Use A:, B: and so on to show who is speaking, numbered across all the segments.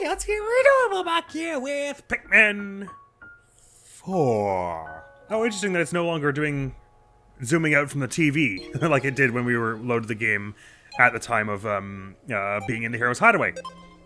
A: Hey, let's get renewable back here with Pikmin 4. Oh, interesting that it's no longer doing zooming out from the TV like it did when we were loaded the game at the time of being in the Hero's Hideaway,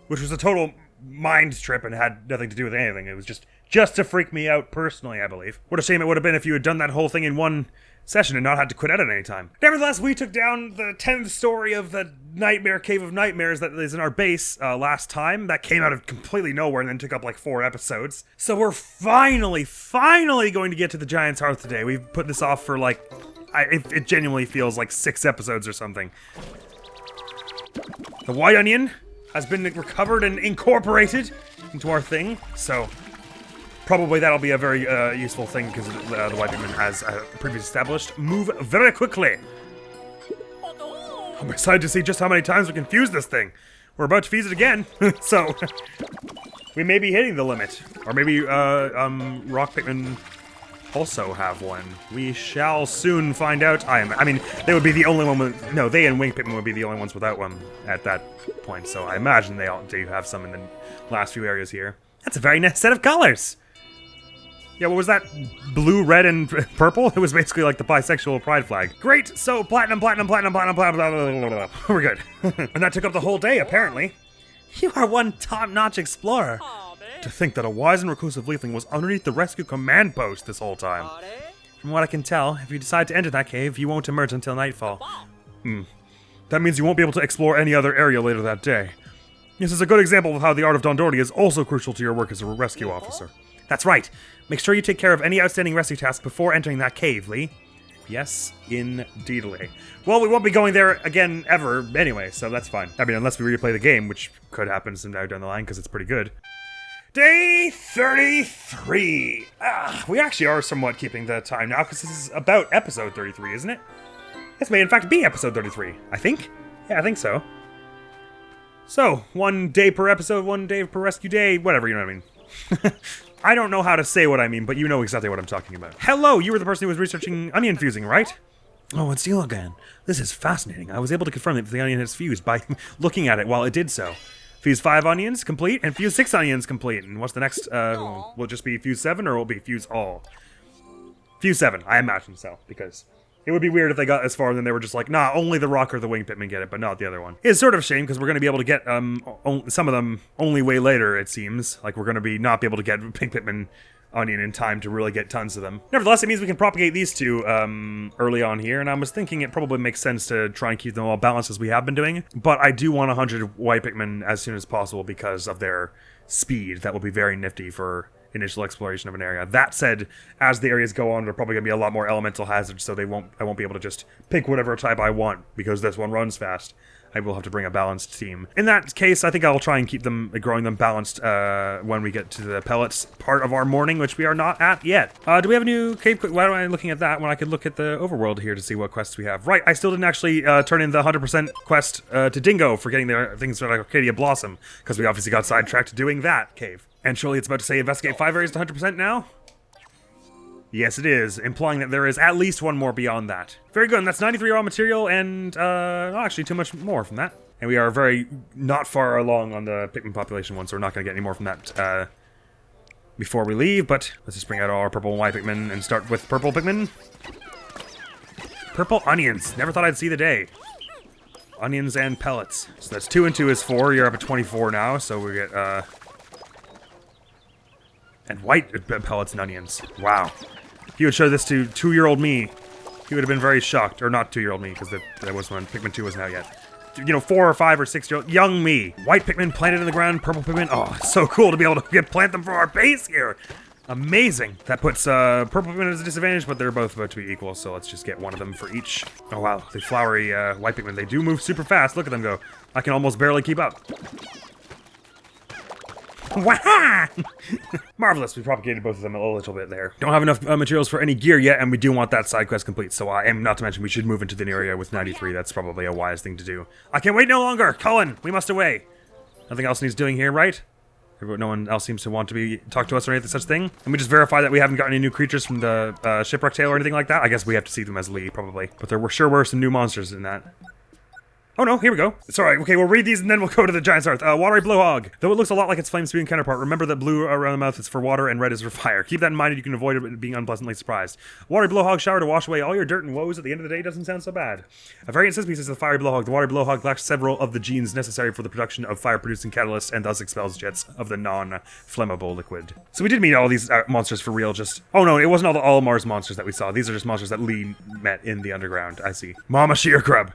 A: which was a total mind trip and had nothing to do with anything. It was just to freak me out personally, I believe. What a shame it would have been if you had done that whole thing in one session and not had to quit out at any time. Nevertheless, we took down the 10th story of the Nightmare Cave of Nightmares that is in our base last time. That came out of completely nowhere and then took up like 4 episodes. So we're finally going to get to the Giant's Hearth today. We've put this off for like, it genuinely feels like 6 episodes or something. The white onion has been recovered and incorporated into our thing, so probably that'll be a very useful thing because the white Pikmin, as previously established, move very quickly. I'm excited to see just how many times we can fuse this thing. We're about to fuse it again, so we may be hitting the limit. Or maybe rock Pikmin also have one. We shall soon find out. I mean, they would be the only one with... No, they and wing Pikmin would be the only ones without one at that point, so I imagine they all do have some in the last few areas here. That's a very nice set of colors! Yeah, what was that? Blue, red, and purple? It was basically like the bisexual pride flag. Great! So, platinum. We're good. And that took up the whole day, apparently. You are one top-notch explorer. To think that a wise and reclusive leafling was underneath the rescue command post this whole time. From what I can tell, if you decide to enter that cave, you won't emerge until nightfall. That means you won't be able to explore any other area later that day. This is a good example of how the art of Dondordi is also crucial to your work as a rescue officer. That's right. Make sure you take care of any outstanding rescue tasks before entering that cave, Lee. Yes, indeedly. Well, we won't be going there again ever anyway, so that's fine. I mean, unless we replay the game, which could happen sometime down the line because it's pretty good. Day 33. We actually are somewhat keeping the time now because this is about episode 33, isn't it? This may in fact be episode 33, I think. Yeah, I think so. So, 1 day per episode, 1 day per rescue day, whatever, you know what I mean. I don't know how to say what I mean, but you know exactly what I'm talking about. Hello, you were the person who was researching onion fusing, right? Oh, it's you again. This is fascinating. I was able to confirm that the onion has fused by looking at it while it did so. Fuse 5 onions complete, and fuse 6 onions complete. And what's the next? Will it just be fuse 7, or will it be fuse all? Fuse 7, I imagine so, because it would be weird if they got as far and then they were just like, nah, only the rock or the wing Pikmin get it, but not the other one. It's sort of a shame, because we're going to be able to get some of them only way later, it seems. Like, we're going to not be able to get pink Pikmin onion in time to really get tons of them. Nevertheless, it means we can propagate these two early on here, and I was thinking it probably makes sense to try and keep them all balanced as we have been doing, but I do want 100 white Pikmin as soon as possible because of their speed. That will be very nifty for initial exploration of an area. That said, as the areas go on, there are probably going to be a lot more elemental hazards, so I won't be able to just pick whatever type I want because this one runs fast. I will have to bring a balanced team. In that case, I think I'll try and keep them, growing them balanced when we get to the pellets part of our morning, which we are not at yet. Do we have a new cave? Why am I looking at that when I could look at the overworld here to see what quests we have? Right, I still didn't actually turn in the 100% quest to Dingo for getting the things like Arcadia Blossom, because we obviously got sidetracked doing that cave. And surely it's about to say investigate 5 areas to 100% now? Yes, it is, implying that there is at least one more beyond that. Very good, and that's 93 raw material, and not actually too much more from that. And we are very not far along on the Pikmin population one, so we're not going to get any more from that before we leave, but let's just bring out all our purple and white Pikmin and start with purple Pikmin. Purple onions, never thought I'd see the day. Onions and pellets. So that's 2 and 2 is 4, you're up at 24 now, so we get, and white pellets and onions. Wow. If you would show this to 2-year-old me, he would have been very shocked. Or not 2-year-old me, because that was when Pikmin 2 wasn't out yet. You know, 4 or 5 or 6-year-old, young me. White Pikmin planted in the ground, purple Pikmin. Oh, it's so cool to be able to plant them for our base here. Amazing. That puts purple Pikmin at a disadvantage, but they're both about to be equal, so let's just get one of them for each. Oh wow, the flowery white Pikmin, they do move super fast. Look at them go. I can almost barely keep up. Wah! Marvelous, we propagated both of them a little bit there. Don't have enough materials for any gear yet, and we do want that side quest complete, so and not to mention we should move into the new area with 93. That's probably a wise thing to do. I can't wait no longer! Cullen, we must away! Nothing else needs doing here, right? No one else seems to want to talk to us or anything such thing. And we just verify that we haven't got any new creatures from the shipwreck tale or anything like that. I guess we have to see them as Lee, probably. But there sure were some new monsters in that. Oh no, here we go. Sorry, okay, we'll read these and then we'll go to the Giant's Hearth. Watery Blowhog. Though it looks a lot like its flame-spewing counterpart, remember that blue around the mouth is for water and red is for fire. Keep that in mind and you can avoid it being unpleasantly surprised. Watery Blowhog shower to wash away all your dirt and woes at the end of the day doesn't sound so bad. A variant subspecies is the Fiery Blowhog. The Watery Blowhog lacks several of the genes necessary for the production of fire-producing catalysts and thus expels jets of the non-flammable liquid. So we did meet all these monsters for real, just... Oh no, it wasn't all the Olimar's monsters that we saw. These are just monsters that Lee met in the underground. I see. Mama Sheer Grub.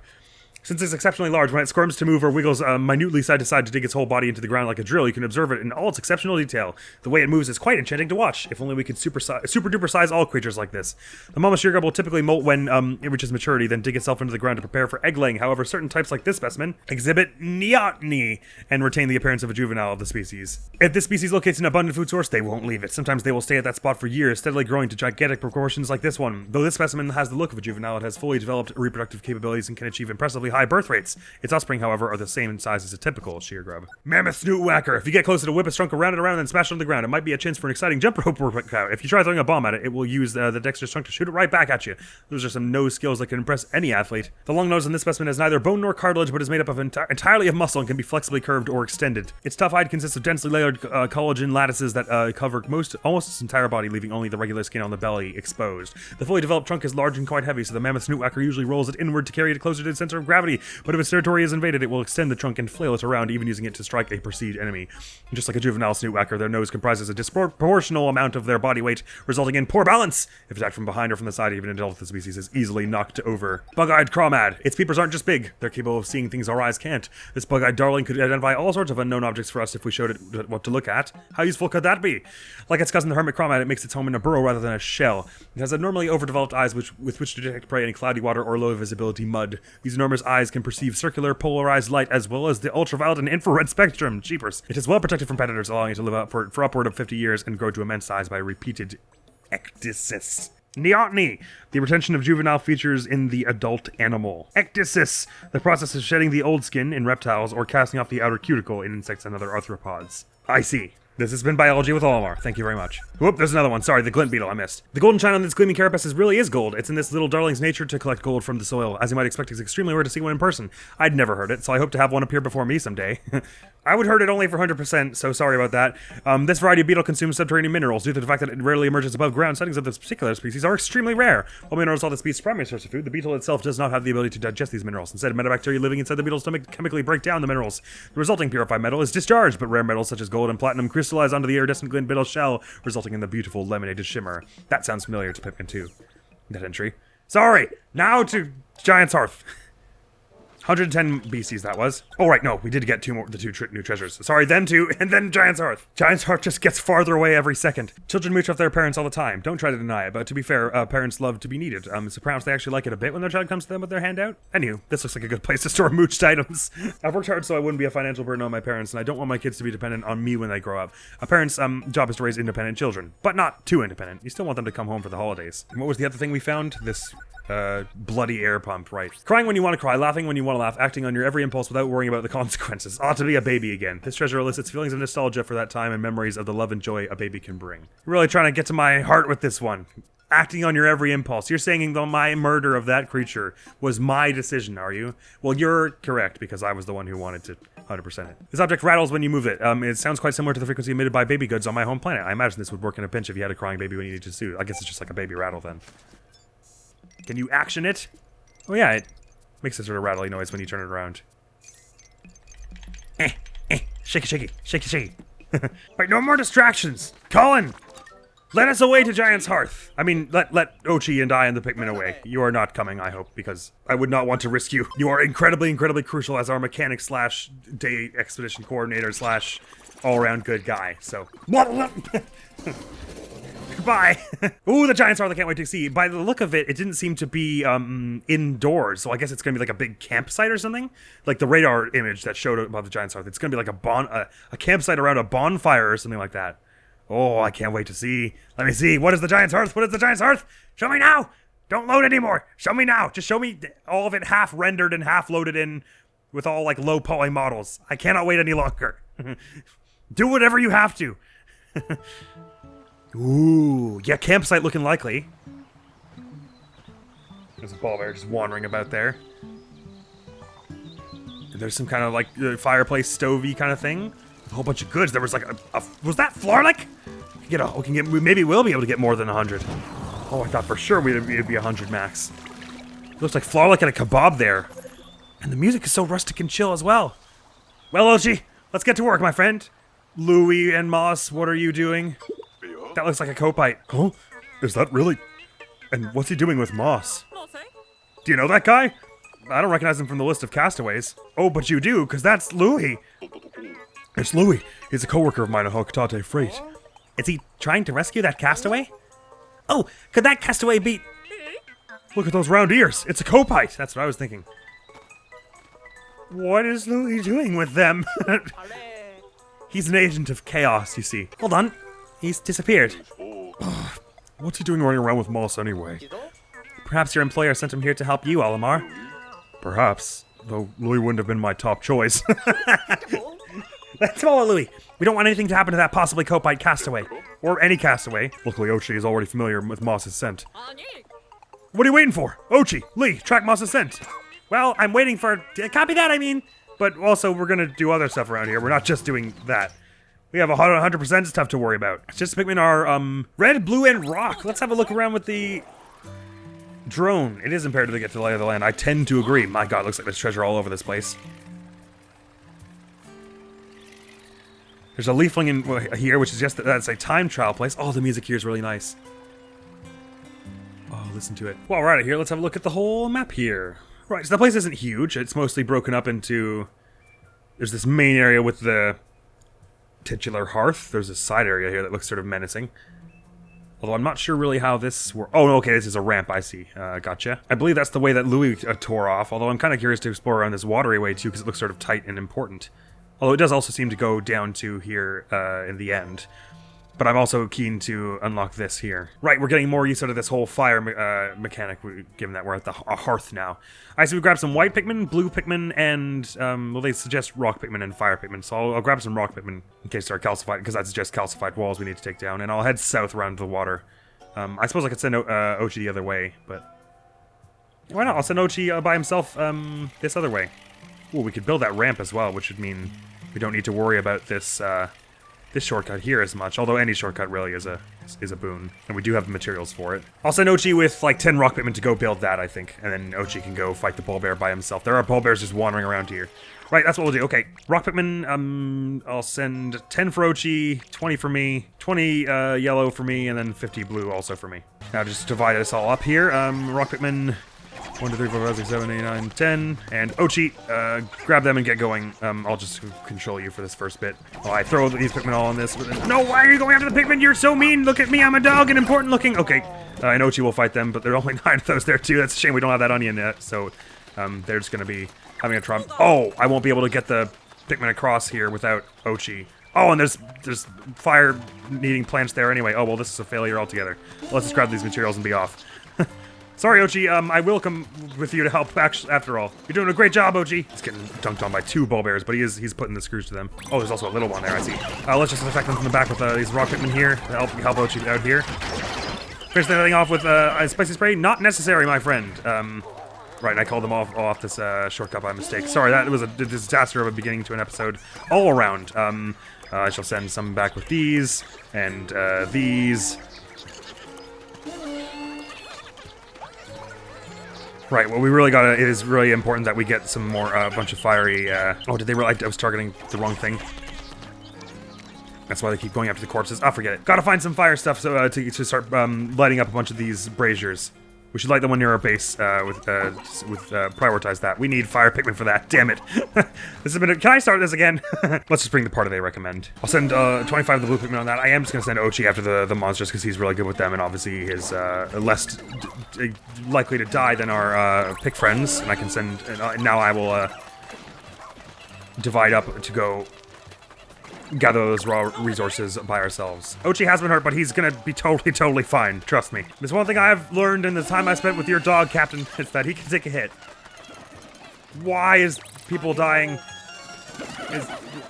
A: Since it's exceptionally large, when it squirms to move or wiggles minutely side to side to dig its whole body into the ground like a drill, you can observe it in all its exceptional detail. The way it moves is quite enchanting to watch. If only we could super duper size all creatures like this. The mama sheer grub will typically molt when it reaches maturity, then dig itself into the ground to prepare for egg laying. However, certain types like this specimen exhibit neoteny and retain the appearance of a juvenile of the species. If this species locates an abundant food source, they won't leave it. Sometimes they will stay at that spot for years, steadily growing to gigantic proportions like this one. Though this specimen has the look of a juvenile, it has fully developed reproductive capabilities and can achieve impressively high birth rates. Its offspring, however, are the same in size as a typical sheer grub. Mammoth Snoot Whacker. If you get closer to whip its trunk around and around and smash it on the ground, it might be a chance for an exciting jump rope workout. If you try throwing a bomb at it, it will use the dexterous trunk to shoot it right back at you. Those are some nose skills that can impress any athlete. The long nose in this specimen has neither bone nor cartilage, but is made up of entirely of muscle and can be flexibly curved or extended. Its tough hide consists of densely layered collagen lattices that cover almost its entire body, leaving only the regular skin on the belly exposed. The fully developed trunk is large and quite heavy, so the Mammoth Snoot Whacker usually rolls it inward to carry it closer to the center of gravity, but if its territory is invaded, it will extend the trunk and flail it around, even using it to strike a perceived enemy. Just like a juvenile snoot whacker, their nose comprises a disproportional amount of their body weight, resulting in poor balance. If attacked from behind or from the side, even an adult of the species is easily knocked over. Bug-eyed crawmad. Its peepers aren't just big, they're capable of seeing things our eyes can't. This bug-eyed darling could identify all sorts of unknown objects for us if we showed it what to look at. How useful could that be? Like its cousin the hermit crawmad, it makes its home in a burrow rather than a shell. It has abnormally overdeveloped eyes with which to detect prey in cloudy water or low visibility mud. These enormous eyes can perceive circular, polarized light as well as the ultraviolet and infrared spectrum. Jeepers. It is well protected from predators, allowing it to live out for upward of 50 years and grow to immense size by repeated ecdysis. Neoteny, the retention of juvenile features in the adult animal. Ecdysis, the process of shedding the old skin in reptiles or casting off the outer cuticle in insects and other arthropods. I see. This has been Biology with Olimar. Thank you very much. Whoop, there's another one. Sorry, the glint beetle I missed. The golden shine on this gleaming carapace really is gold. It's in this little darling's nature to collect gold from the soil. As you might expect, it's extremely rare to see one in person. I'd never heard it, so I hope to have one appear before me someday. I would herd it only for 100%, so sorry about that. This variety of beetle consumes subterranean minerals due to the fact that it rarely emerges above ground. Sightings of this particular species are extremely rare. While minerals are the species' primary source of food, the beetle itself does not have the ability to digest these minerals. Instead, metabacteria living inside the beetle's stomach chemically break down the minerals. The resulting purified metal is discharged, but rare metals such as gold and platinum crystallize onto the iridescent glint beetle shell, resulting in the beautiful laminated shimmer. That sounds familiar to Pikmin 2. That entry. Sorry! Now to Giant's Hearth. 110 BCs that was. Oh right, no, we did get the two new treasures. Sorry, them two, and then Giant's Hearth. Giant's Hearth just gets farther away every second. Children mooch off their parents all the time. Don't try to deny it, but to be fair, parents love to be needed. So perhaps they actually like it a bit when their child comes to them with their hand out. Anywho, this looks like a good place to store mooched items. I've worked hard so I wouldn't be a financial burden on my parents, and I don't want my kids to be dependent on me when they grow up. A parent's job is to raise independent children, but not too independent. You still want them to come home for the holidays. And what was the other thing we found? This bloody air pump, right. Crying when you want to cry, laughing when you want to laugh, acting on your every impulse without worrying about the consequences. Ought to be a baby again. This treasure elicits feelings of nostalgia for that time and memories of the love and joy a baby can bring. You're really trying to get to my heart with this one. Acting on your every impulse. You're saying that my murder of that creature was my decision, are you? Well, you're correct, because I was the one who wanted to 100% it. This object rattles when you move it. It sounds quite similar to the frequency emitted by baby goods on my home planet. I imagine this would work in a pinch if you had a crying baby when you need to soothe. I guess it's just like a baby rattle then. Can you action it? Oh yeah, it makes a sort of rattly noise when you turn it around. Shake it, shake it, shake it, shake it. Right, no more distractions. Colin, let us away to Giant's Hearth. I mean, let Ochi and I and the Pikmin away. You are not coming, I hope, because I would not want to risk you. You are incredibly, incredibly crucial as our mechanic slash day expedition coordinator slash all-around good guy, so. Goodbye. Ooh, the Giant's Hearth, I can't wait to see. By the look of it, it didn't seem to be indoors, so I guess it's gonna be like a big campsite or something. Like the radar image that showed above the Giant's Hearth. It's gonna be like a campsite around a bonfire or something like that. Oh, I can't wait to see. Let me see. What is the Giant's Hearth? What is the Giant's Hearth? Show me now. Don't load anymore. Show me now. Just show me all of it half rendered and half loaded in with all like low poly models. I cannot wait any longer. Do whatever you have to. Ooh, yeah, campsite looking likely. There's a ball bear just wandering about there. there's some kind of like fireplace stovey kind of thing. A whole bunch of goods. There was like was that Florlick? Maybe we'll be able to get more than 100. Oh, I thought for sure it'd be 100 max. Looks like Florlick and a kebab there. And the music is so rustic and chill as well. Well, Ochi, let's get to work, my friend. Louie and Moss, what are you doing? That looks like a Kopite. Huh? Is that really? And what's he doing with Moss? Do you know that guy? I don't recognize him from the list of castaways. Oh, but you do, because that's Louie. It's Louie. He's a coworker of mine at Pt.33 Freight. Is he trying to rescue that castaway? Oh, could that castaway be... Look at those round ears. It's a Kopite. That's what I was thinking. What is Louie doing with them? He's an agent of chaos, you see. Hold on. He's disappeared. What's he doing running around with Moss anyway? Perhaps your employer sent him here to help you, Olimar. Perhaps. Though Louie wouldn't have been my top choice. Let's follow Louie. We don't want anything to happen to that possibly Kopite castaway. Or any castaway. Luckily, Ochi is already familiar with Moss's scent. What are you waiting for? Ochi, Lee, track Moss's scent. Well, I'm waiting for... Copy that, I mean. But also, we're gonna do other stuff around here. We're not just doing that. We have 100% stuff to worry about. It's just Pikmin are, red, blue, and rock. Let's have a look around with the... drone. It is imperative to get to the lay of the land. I tend to agree. My god, looks like there's treasure all over this place. There's a leafling in here, which suggests that that's a time trial place. Oh, the music here is really nice. Oh, listen to it. While we're out of here, let's have a look at the whole map here. Right, so the place isn't huge. It's mostly broken up into... There's this main area with the titular hearth. There's a side area here that looks sort of menacing. Although I'm not sure really how this works. Oh, okay, this is a ramp, I see. Gotcha. I believe that's the way that Louie tore off, although I'm kind of curious to explore around this watery way too, because it looks sort of tight and important. Although it does also seem to go down to here in the end. But I'm also keen to unlock this here. Right, we're getting more use out of this whole fire mechanic, given that we're at the hearth now. I see we grabbed some white Pikmin, blue Pikmin, and, well, they suggest rock Pikmin and fire Pikmin, so I'll grab some rock Pikmin in case they're calcified, because that suggests calcified walls we need to take down, and I'll head south around the water. I suppose I could send Ochi the other way, but... Why not? I'll send Ochi by himself this other way. Ooh, we could build that ramp as well, which would mean we don't need to worry about this, this shortcut here as much, although any shortcut really is a boon, and we do have the materials for it. I'll send Ochi with like 10 rock Pikmin to go build that, I think, and then Ochi can go fight the pole bear by himself. There are pole bears just wandering around here. Right, that's what we'll do. Okay, rock Pikmin, I'll send 10 for Ochi, 20 for me, 20 yellow for me, and then 50 blue also for me. Now just divide us all up here. Rock Pikmin, 1, 2, 3, 4, 5, 6, 7, 8, 9, 10. And Ochi, grab them and get going. I'll just control you for this first bit. Oh, I throw these Pikmin all on this. No, why are you going after the Pikmin? You're so mean. Look at me. I'm a dog and important looking. Okay. And Ochi will fight them, but there are only 9 of those there too. That's a shame we don't have that onion yet. So they're just going to be having a try. Oh, I won't be able to get the Pikmin across here without Ochi. Oh, and there's fire-needing plants there anyway. Oh, well, this is a failure altogether. Let's just grab these materials and be off. Sorry, Ochi, I will come with you to help after all. You're doing a great job, Ochi. He's getting dunked on by 2 ball bears, but he's putting the screws to them. Oh, there's also a little one there, I see. Let's just attack them from the back with these rock Pikmin here to help Ochi out here. Finish the thing off with spicy spray? Not necessary, my friend. Right, and I called them off this shortcut by mistake. Sorry, that was a disaster of a beginning to an episode all around. I shall send some back with these, and these. Right, well, we really gotta, it is really important that we get some more, bunch of fiery, oh, did they realize I was targeting the wrong thing? That's why they keep going after the corpses. Ah, forget it. Gotta find some fire stuff so, to start, lighting up a bunch of these braziers. We should light the one near our base, prioritize that. We need fire Pikmin for that, damn it. This has been can I start this again? Let's just bring the part they recommend. I'll send, 25 of the blue Pikmin on that. I am just gonna send Ochi after the monsters, because he's really good with them, and obviously he's, less likely to die than our, Pik friends. And I can send, now I will, divide up to go gather those raw resources by ourselves. Ochi has been hurt, but he's gonna be totally fine. Trust me. There's one thing I've learned in the time I spent with your dog, Captain, is that he can take a hit. Why is people dying?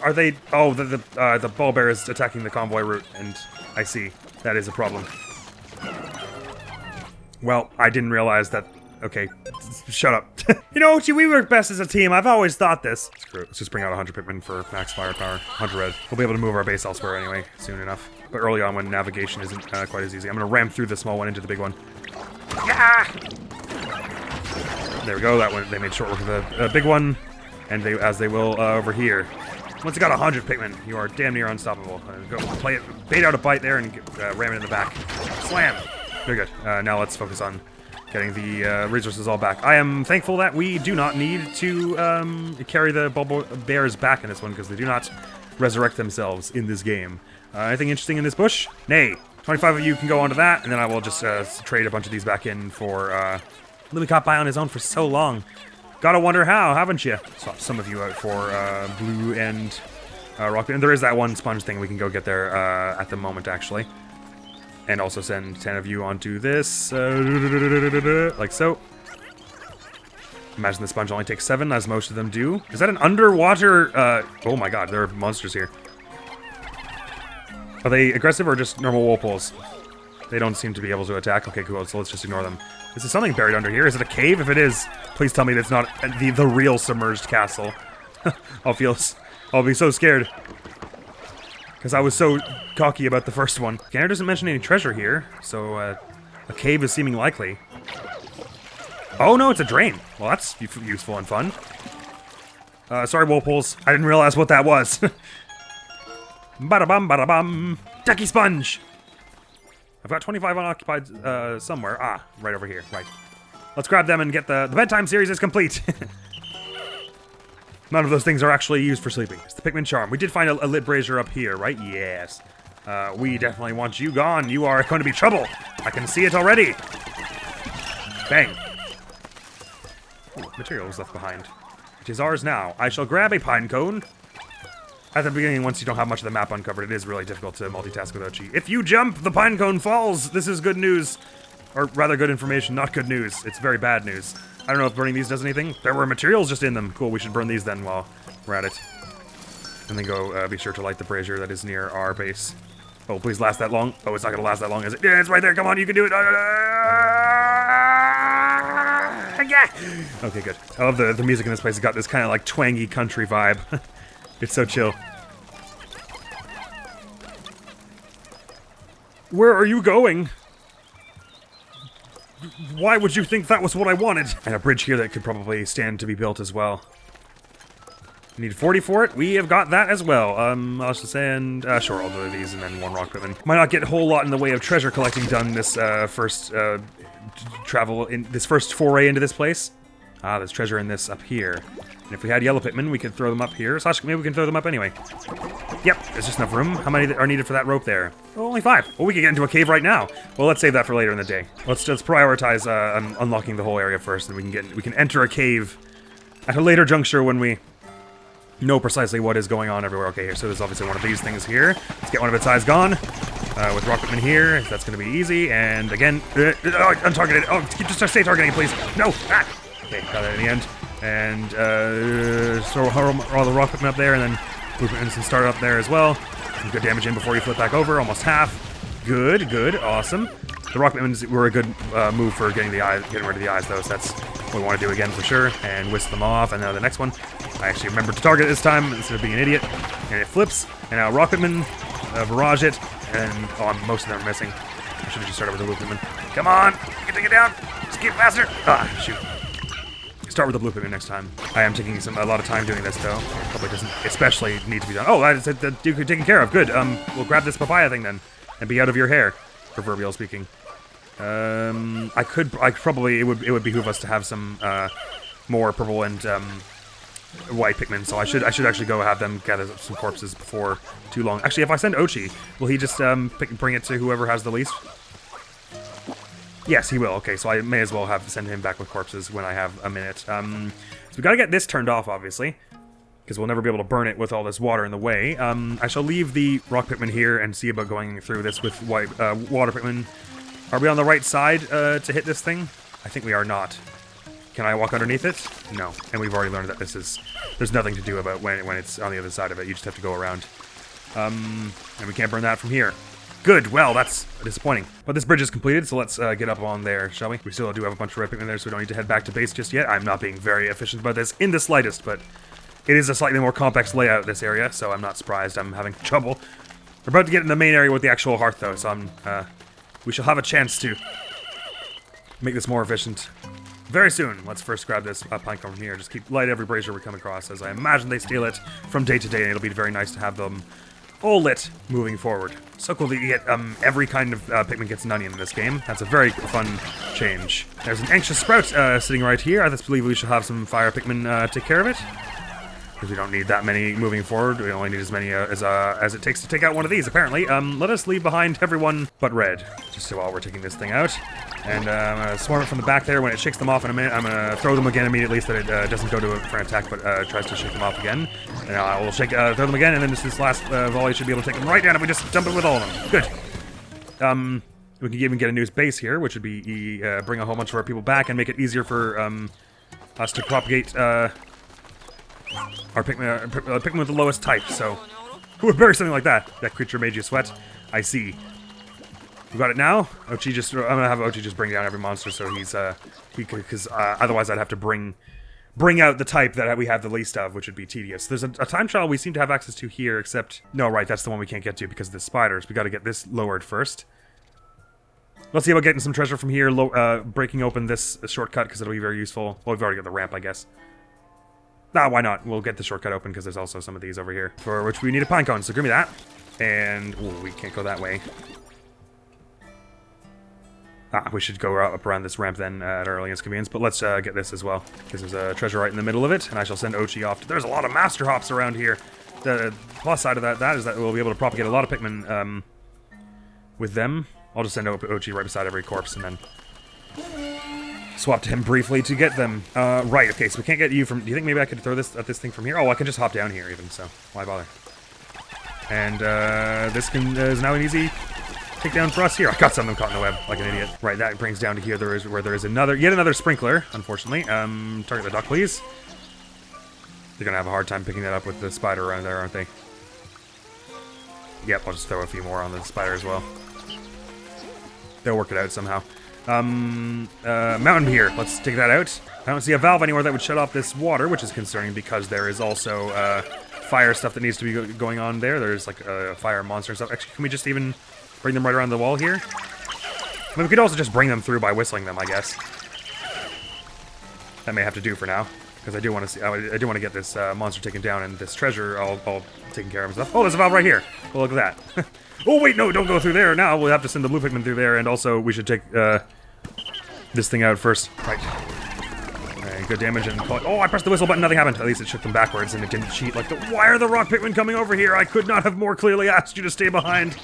A: Are they? Oh, the ball bear is attacking the convoy route, and I see that is a problem. Well, I didn't realize that Okay, shut up. You know, Ochi, we work best as a team. I've always thought this. Screw it. Let's just bring out 100 Pikmin for max firepower. 100 red. We'll be able to move our base elsewhere anyway, soon enough. But early on when navigation isn't quite as easy. I'm gonna ram through the small one into the big one. Yeah! There we go, that one, they made short work of the big one. And they, as they will over here. Once you got 100 Pikmin, you are damn near unstoppable. Go play it, bait out a bite there and ram it in the back. Slam! Very good. Now let's focus on getting the resources all back. I am thankful that we do not need to carry the Bulbo Bears back in this one, because they do not resurrect themselves in this game. Anything interesting in this bush? Nay. 25 of you can go onto that, and then I will just trade a bunch of these back in for... Lillicop by on his own for so long. Gotta wonder how, haven't you? Swap some of you out for blue and rock. And there is that one sponge thing we can go get there at the moment, actually. And also send 10 of you onto this, like so. Imagine the sponge only takes 7, as most of them do. Is that an underwater, oh my god, there are monsters here. Are they aggressive or just normal whirlpools? They don't seem to be able to attack. Okay, cool, so let's just ignore them. Is there something buried under here? Is it a cave? If it is, please tell me that's not the real submerged castle. I'll be so scared. Because I was so cocky about the first one. Scanner doesn't mention any treasure here, so a cave is seeming likely. Oh no, it's a drain. Well, that's useful and fun. Sorry, whirlpools. I didn't realize what that was. Bada-bum, bada-bum. Ducky sponge! I've got 25 unoccupied somewhere. Ah, right over here. Right. Let's grab them and get the bedtime series is complete. None of those things are actually used for sleeping. It's the Pikmin charm. We did find a lit brazier up here, right? Yes. We definitely want you gone. You are going to be trouble. I can see it already. Bang. Ooh, material was left behind. It is ours now. I shall grab a pine cone. At the beginning, once you don't have much of the map uncovered, it is really difficult to multitask with Ochi. If you jump, the pine cone falls! This is good news. Or rather good information, not good news. It's very bad news. I don't know if burning these does anything. There were materials just in them. Cool, we should burn these then while we're at it. And then go be sure to light the brazier that is near our base. Oh, please last that long. Oh, it's not gonna last that long, is it? Yeah, it's right there. Come on, you can do it. Yeah. Okay, good. I love the music in this place. It's got this kind of like twangy country vibe. It's so chill. Where are you going? Why would you think that was what I wanted? And a bridge here that could probably stand to be built as well. Need 40 for it. We have got that as well. I'll just send... sure, I'll do these and then one rock Pikmin. Might not get a whole lot in the way of treasure collecting done this first this first foray into this place. Ah, there's treasure in this up here. And if we had yellow Pikmin, we could throw them up here. Slash, maybe we can throw them up anyway. Yep, there's just enough room. How many are needed for that rope there? Oh, only 5. Well, we could get into a cave right now. Well, let's save that for later in the day. Let's just prioritize unlocking the whole area first, and we can enter a cave at a later juncture when we know precisely what is going on everywhere. Okay, here, so there's obviously one of these things here. Let's get one of its eyes gone. With rock Pikmin here, that's going to be easy. And again, untargeted. Oh, just stay targeting, please. No. Ah. Okay, got it in the end. And throw all the rock Pikmin up there, and then Pikmin can start up there as well. Some good damage in before you flip back over, almost half. Good, good, awesome. The rock Pikmins were a good move for getting rid of the eyes, though, so that's what we want to do again for sure. And whisk them off, and now the next one. I actually remembered to target this time instead of being an idiot. And it flips, and now rock Pikmin, barrage it, and most of them are missing. I should have just started with the blue Pikmin. Come on, you can take it down. Just get faster. Ah, shoot. Start with the blue Pikmin next time. I am taking a lot of time doing this, though. It probably doesn't especially need to be done. Oh, that's the Duke taken care of. Good. We'll grab this papaya thing then, and be out of your hair, proverbial speaking. It would behoove us to have some more purple and white Pikmin. So I should actually go have them gather some corpses before too long. Actually, if I send Ochi, will he just bring it to whoever has the least? Yes, he will. Okay, so I may as well send him back with corpses when I have a minute. So we gotta get this turned off, obviously, because we'll never be able to burn it with all this water in the way. I shall leave the rock Pikmin here and see about going through this with white water Pikmin. Are we on the right side to hit this thing? I think we are not. Can I walk underneath it? No. And we've already learned that there's nothing to do about when it's on the other side of it. You just have to go around. And we can't burn that from here. Good, well, that's disappointing. But this bridge is completed, so let's get up on there, shall we? We still do have a bunch of red Pikmin there, so we don't need to head back to base just yet. I'm not being very efficient about this in the slightest, but it is a slightly more complex layout, this area, so I'm not surprised I'm having trouble. We're about to get in the main area with the actual hearth, though, so we shall have a chance to make this more efficient very soon. Let's first grab this pine cone from here. Just keep light every brazier we come across, as I imagine they steal it from day to day, and it'll be very nice to have them all lit moving forward. So cool that you get every kind of Pikmin gets an onion in this game. That's a very fun change. There's an anxious sprout sitting right here. I just believe we should have some fire Pikmin take care of it. Because we don't need that many moving forward. We only need as many as it takes to take out one of these, apparently. Let us leave behind everyone but red, just so while we're taking this thing out. And I'm going to swarm it from the back there. When it shakes them off in a minute, I'm going to throw them again immediately so that it doesn't go to for an attack, but tries to shake them off again. And I will throw them again, and then this last volley should be able to take them right down if we just dump it with all of them. Good. We can even get a new base here, which would be bring a whole bunch of our people back and make it easier for us to propagate our Pikmin with the lowest type. So, who would bury something like that? That creature made you sweat. I see. We got it now. I'm gonna have Ochi just bring down every monster, so because otherwise I'd have to bring out the type that we have the least of, which would be tedious. There's a time trial we seem to have access to here, except no, right, that's the one we can't get to because of the spiders. We got to get this lowered first. Let's see about getting some treasure from here, breaking open this shortcut because it'll be very useful. Well, we've already got the ramp, I guess. Nah, why not? We'll get the shortcut open because there's also some of these over here, for which we need a pine cone, so give me that. And, ooh, we can't go that way. We should go up around this ramp then at our earliest convenience, but let's get this as well, because there's a treasure right in the middle of it, and I shall send Ochi off. There's a lot of master hops around here. The plus side of that is that we'll be able to propagate a lot of Pikmin with them. I'll just send Ochi right beside every corpse, and then swap to him briefly to get them. Right, okay, so we can't get you from... Do you think maybe I could throw this at this thing from here? Oh, I can just hop down here even, so why bother? And this is now an easy takedown for us here. I got something caught in the web, like an idiot. Right, that brings down to here where there is yet another sprinkler, unfortunately. Target the duck, please. They're gonna have a hard time picking that up with the spider around there, aren't they? Yep, I'll just throw a few more on the spider as well. They'll work it out somehow. Mountain here. Let's take that out. I don't see a valve anywhere that would shut off this water, which is concerning because there is also fire stuff that needs to be going on there. There's like a fire monster and stuff. Actually, can we just even bring them right around the wall here? I mean, we could also just bring them through by whistling them, I guess. That may have to do for now, because I do want to see. I do want to get this monster taken down and this treasure all taken care of and stuff. Oh, there's a valve right here. Well, look at that. Oh wait, no, don't go through there now. We'll have to send the blue Pikmin through there, and also we should take this thing out first. Right. Okay, good damage and call it. Oh, I pressed the whistle button, nothing happened. At least it shook them backwards and it didn't cheat like the. Why are the rock Pikmin coming over here? I could not have more clearly asked you to stay behind.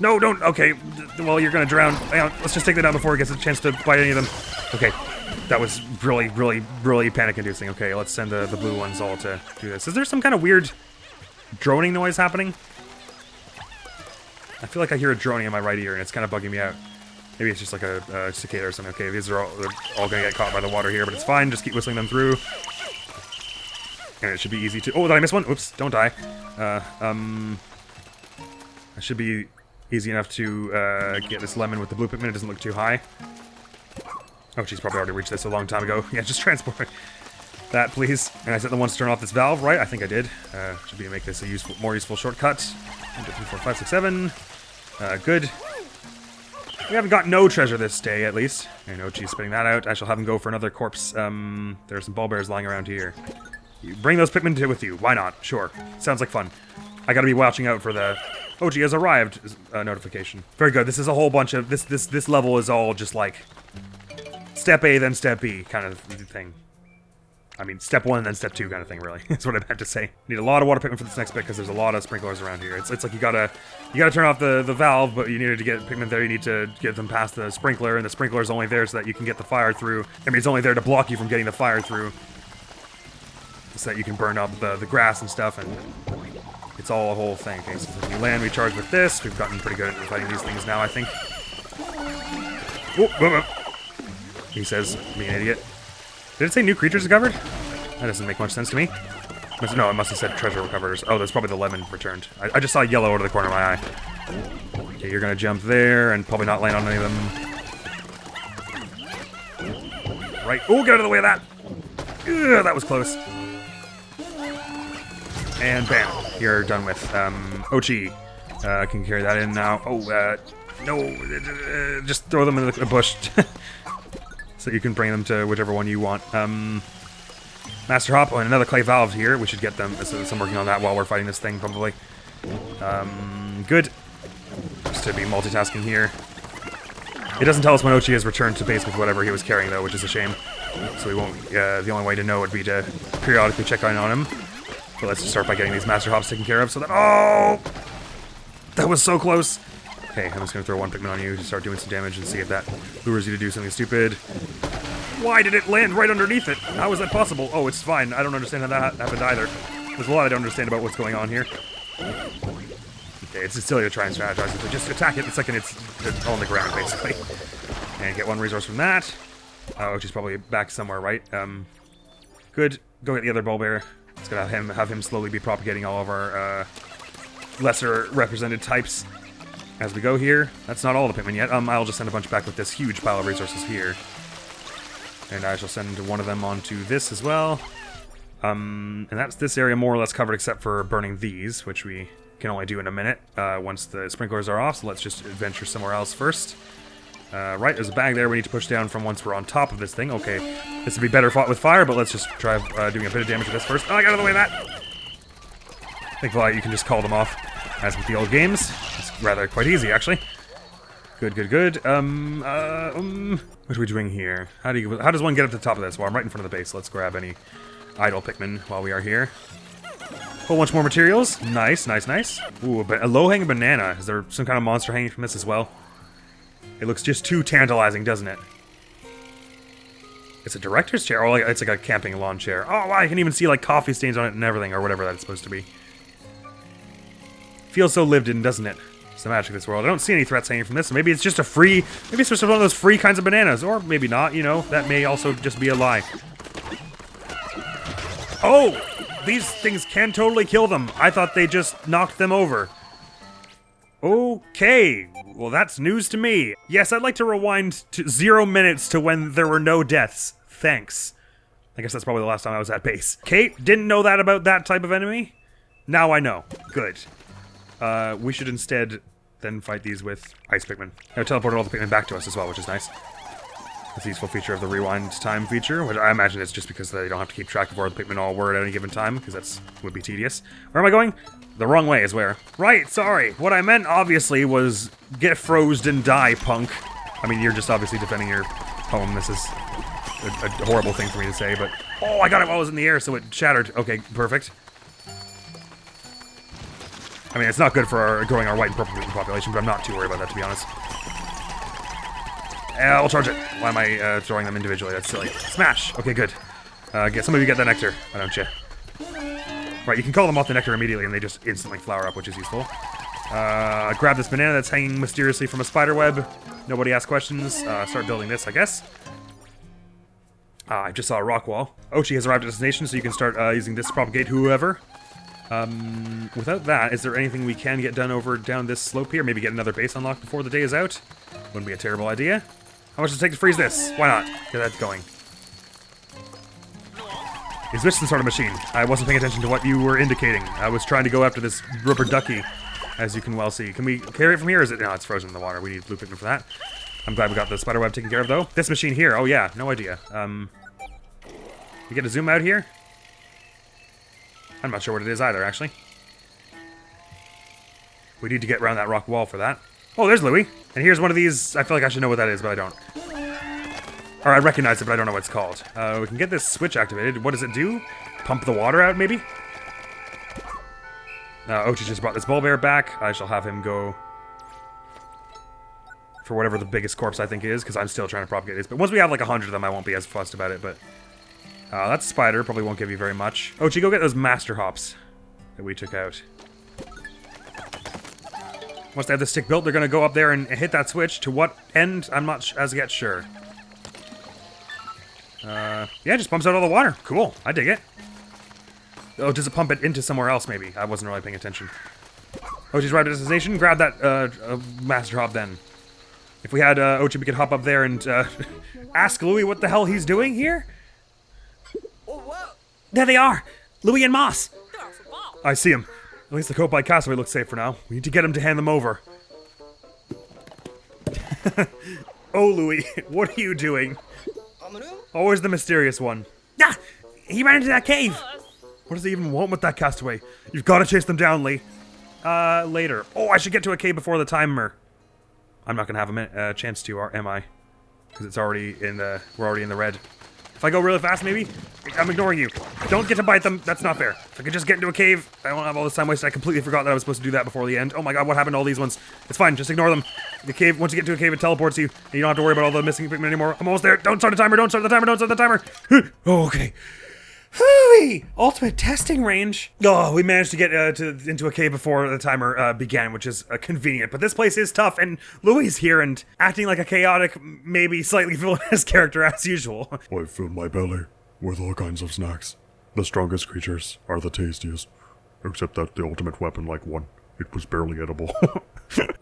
A: No, don't. Okay, well, you're gonna drown. Hang on, let's just take that down before it gets a chance to bite any of them. Okay, that was really, really, really panic-inducing. Okay, let's send the blue ones all to do this. Is there some kind of weird droning noise happening? I feel like I hear a droning in my right ear, and it's kind of bugging me out. Maybe it's just like a cicada or something. Okay, they're all gonna get caught by the water here, but it's fine. Just keep whistling them through. And it should be easy to... Oh, did I miss one? Oops, don't die. It should be easy enough to get this lemon with the blue Pikmin. It doesn't look too high. Oh, she's probably already reached this a long time ago. Yeah, just transport that, please. And I set the ones to turn off this valve, right? I think I did. Should be make this a more useful shortcut. 1, 2, 3, 4, 5, 6, 7. Good. We haven't got no treasure this day, at least. I know she's spitting that out. I shall have him go for another corpse. There are some ball bears lying around here. You bring those Pikmin with you. Why not? Sure. Sounds like fun. I gotta be watching out for the Ochi has arrived notification. Very good. This is a whole bunch of... This level is all just like... Step A, then Step B kind of thing. I mean, Step 1 and then Step 2 kind of thing, really. That's what I meant to say. Need a lot of water Pikmin for this next bit because there's a lot of sprinklers around here. It's like you gotta turn off the valve, but you needed to get Pikmin there. You need to get them past the sprinkler, and the sprinkler is only there so that you can get the fire through. I mean, it's only there to block you from getting the fire through, so that you can burn up the grass and stuff, and it's all a whole thing. Okay, so when you land, we charge with this. We've gotten pretty good at fighting these things now, I think. Oh, he says, being an idiot. Did it say new creatures discovered? That doesn't make much sense to me. No, it must have said treasure recovers. Oh, that's probably the lemon returned. I just saw yellow out of the corner of my eye. Okay, you're gonna jump there and probably not land on any of them. Right. Oh, get out of the way of that! Ugh, that was close. And bam, you're done with. Ochi can carry that in now. Oh, no, just throw them in the bush. So you can bring them to whichever one you want. Master Hop, and another clay valve here. We should get them. So I'm working on that while we're fighting this thing, probably. Good. Just to be multitasking here. It doesn't tell us when Ochi has returned to base with whatever he was carrying, though, which is a shame. So we won't. The only way to know would be to periodically check in on him. But let's just start by getting these Master Hops taken care of. So that. Oh! That was so close! Okay, I'm just gonna throw one Pikmin on you to start doing some damage and see if that lures you to do something stupid. Why did it land right underneath it? How is that possible? Oh, it's fine. I don't understand how that happened either. There's a lot I don't understand about what's going on here. Okay, it's silly to try and strategize it. Just attack it the second it's on the ground, basically. And get one resource from that. Oh, she's probably back somewhere, right? Good. Go get the other Bulbear. It's gonna have him slowly be propagating all of our lesser represented types as we go here. That's not all the Pikmin yet. I'll just send a bunch back with this huge pile of resources here. And I shall send one of them onto this as well. And that's this area more or less covered except for burning these, which we can only do in a minute once the sprinklers are off, so let's just adventure somewhere else first. Right, there's a bag there we need to push down from once we're on top of this thing. Okay, this would be better fought with fire, but let's just try doing a bit of damage with this first. Oh, I got out of the way of that! Thankfully, you can just call them off, as with the old games. It's rather quite easy, actually. Good, good, good. What are we doing here? How does one get up to the top of this? Well, I'm right in front of the base. Let's grab any idle Pikmin while we are here. Whole bunch more materials. Nice, nice, nice. Ooh, a low-hanging banana. Is there some kind of monster hanging from this as well? It looks just too tantalizing, doesn't it? It's a director's chair. Oh, it's like a camping lawn chair. Oh, wow, I can even see like coffee stains on it and everything, or whatever that's supposed to be. Feels so lived in, doesn't it? It's the magic of this world. I don't see any threats hanging from this. So maybe it's just a free. Maybe it's just one of those free kinds of bananas, or maybe not. You know, that may also just be a lie. Oh, these things can totally kill them. I thought they just knocked them over. Okay, well that's news to me. Yes, I'd like to rewind to 0 minutes to when there were no deaths. Thanks. I guess that's probably the last time I was at base. Kate, didn't know that about that type of enemy? Now I know. Good. We should instead then fight these with Ice Pikmin. Now teleported all the Pikmin back to us as well, which is nice. It's a useful feature of the rewind time feature, which I imagine it's just because they don't have to keep track of where the Pikmin all were at any given time, because that would be tedious. Where am I going? The wrong way is where. Right, sorry. What I meant, obviously, was get frozed and die, punk. I mean, you're just obviously defending your home. This is a horrible thing for me to say, but... Oh, I got it while I was in the air, so it shattered. Okay, perfect. I mean, it's not good for growing our white and purple mutant population, but I'm not too worried about that, to be honest. I'll charge it. Why am I throwing them individually? That's silly. Smash! Okay, good. Some of you get the nectar, why don't you? Right, you can call them off the nectar immediately and they just instantly flower up, which is useful. Grab this banana that's hanging mysteriously from a spider web. Nobody asked questions. Start building this, I guess. I just saw a rock wall. Ochi has arrived at destination, so you can start using this to propagate whoever. Without that, is there anything we can get done over down this slope here? Maybe get another base unlocked before the day is out? Wouldn't be a terrible idea. How much does it take to freeze this? Why not? Get that going. Is this some sort of machine? I wasn't paying attention to what you were indicating. I was trying to go after this rubber ducky, as you can well see. Can we carry it from here, or is it... No, it's frozen in the water. We need blue Pikmin for that. I'm glad we got the spider web taken care of, though. This machine here. Oh, yeah. No idea. We get a zoom out here? I'm not sure what it is either, actually. We need to get around that rock wall for that. Oh, there's Louie. And here's one of these. I feel like I should know what that is, but I don't. Or I recognize it, but I don't know what it's called. We can get this switch activated. What does it do? Pump the water out, maybe? Ochi just brought this Bulbear back. I shall have him go for whatever the biggest corpse I think is, because I'm still trying to propagate this. But once we have like 100 of them, I won't be as fussed about it, but... that's a spider. Probably won't give you very much. Ochi, go get those Master Hops that we took out. Once they have the stick built, they're going to go up there and hit that switch. To what end? I'm not as yet sure. Yeah, just pumps out all the water. Cool. I dig it. Oh, does it pump it into somewhere else, maybe? I wasn't really paying attention. Ochi's arrived at destination. Grab that master hop then. If we had Ochi, we could hop up there and ask Louis what the hell he's doing here. There they are! Louis and Moss! I see him. At least the Cope Castaway looks safe for now. We need to get him to hand them over. Oh, Louis, what are you doing? Always the mysterious one. Ah! He ran into that cave! What does he even want with that castaway? You've got to chase them down, Lee. Later. Oh, I should get to a cave before the timer. I'm not gonna have a chance to, or am I? Because it's already in the, we're already in the red. If I go really fast, maybe? I'm ignoring you. Don't get to bite them. That's not fair. If I could just get into a cave, I won't have all this time wasted. I completely forgot that I was supposed to do that before the end. Oh my god, what happened to all these ones? It's fine, just ignore them. The cave, once you get to a cave, it teleports you. And you don't have to worry about all the missing Pikmin anymore. I'm almost there. Don't start the timer, don't start the timer, don't start the timer. Oh, okay. Hooey! Ultimate testing range. Oh, we managed to get into a cave before the timer began, which is convenient. But this place is tough, and Louis is here and acting like a chaotic, maybe slightly villainous character as usual.
B: I've filled my belly with all kinds of snacks. The strongest creatures are the tastiest. Except that the ultimate weapon-like one, it was barely edible.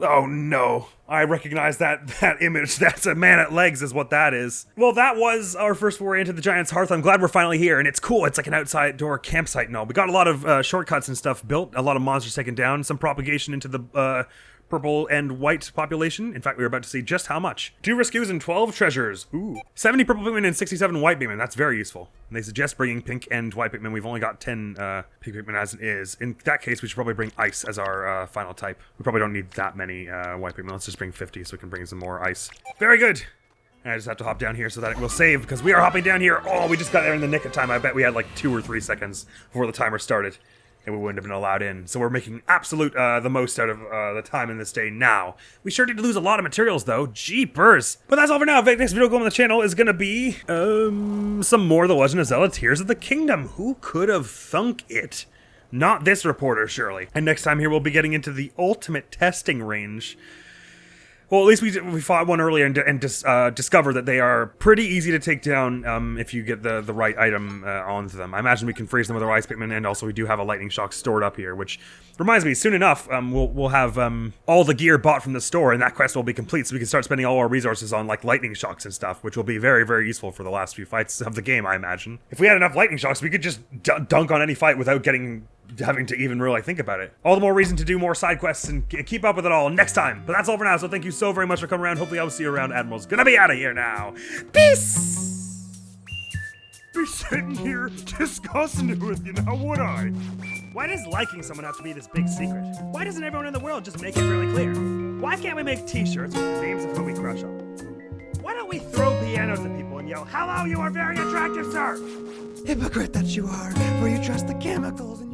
A: Oh no, I recognize that image. That's a man at legs is what that is. Well, that was our first foray into the Giant's Hearth. I'm glad we're finally here, and it's cool. It's like an outside door campsite and all. We got a lot of shortcuts and stuff built, a lot of monsters taken down, some propagation into the purple and white population. In fact, we were about to see just how much. 2 rescues and 12 treasures. Ooh. 70 purple Pikmin and 67 white Pikmin. That's very useful. And they suggest bringing pink and white Pikmin. We've only got 10 pink Pikmin as it is. In that case, we should probably bring ice as our final type. We probably don't need that many white Pikmin. Let's just bring 50 so we can bring some more ice. Very good. And I just have to hop down here so that it will save because we are hopping down here. Oh, we just got there in the nick of time. I bet we had like 2 or 3 seconds before the timer started. And we wouldn't have been allowed in. So we're making absolute the most out of the time in this day now. We sure did lose a lot of materials though. Jeepers. But that's all for now. The next video going on the channel is gonna be some more of The Legend of Zelda Tears of the Kingdom. Who could have thunk it? Not this reporter, surely. And next time here we'll be getting into the ultimate testing range. Well, at least we fought one earlier and discovered that they are pretty easy to take down if you get the right item onto them. I imagine we can freeze them with our ice Pikmin, and also we do have a lightning shock stored up here, which reminds me, soon enough, we'll have all the gear bought from the store, and that quest will be complete, so we can start spending all our resources on like lightning shocks and stuff, which will be very, very useful for the last few fights of the game, I imagine. If we had enough lightning shocks, we could just dunk on any fight without having to even really think about it. All the more reason to do more side quests and keep up with it all next time. But that's all for now, so thank you so very much for coming around. Hopefully I'll see you around. Admiral's gonna be out of here now. Peace! Be sitting here discussing it with you now, would I? Why does liking someone have to be this big secret? Why doesn't everyone in the world just make it really clear? Why can't we make t-shirts with the names of who we crush on? Why don't we throw pianos at people and yell, "Hello, you are very attractive, sir"?
C: Hypocrite that you are, for you trust the chemicals in